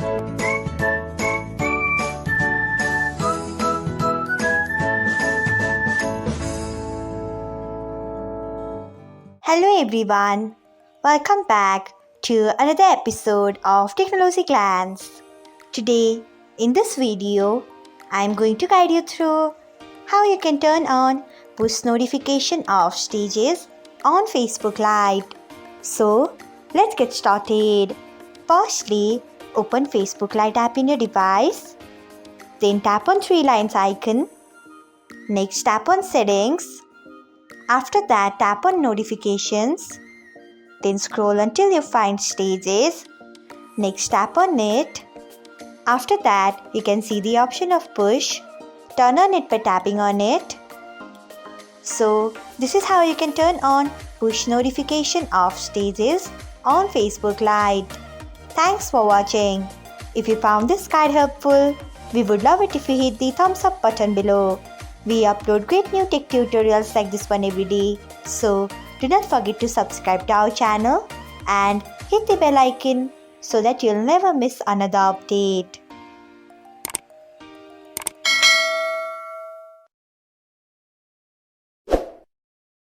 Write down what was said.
Hello everyone, welcome back to another episode of Technologyglance. Today, in this video, I am going to guide you through how you can turn on push notification of stages on Facebook Lite. So, let's get started. Firstly, open Facebook Lite app in your device. Then tap on three lines icon. Next, tap on settings. After that, tap on notifications. Then scroll until you find stages. Next, tap on it. After that, you can see the option of push. Turn on it by tapping on it. So, this is how you can turn on push notification of stages on Facebook Lite. Thanks for watching. If you found this guide helpful, we would love it if you hit the thumbs up button below. We upload great new tech tutorials like this one every day. So, do not forget to subscribe to our channel and hit the bell icon so that you'll never miss another update.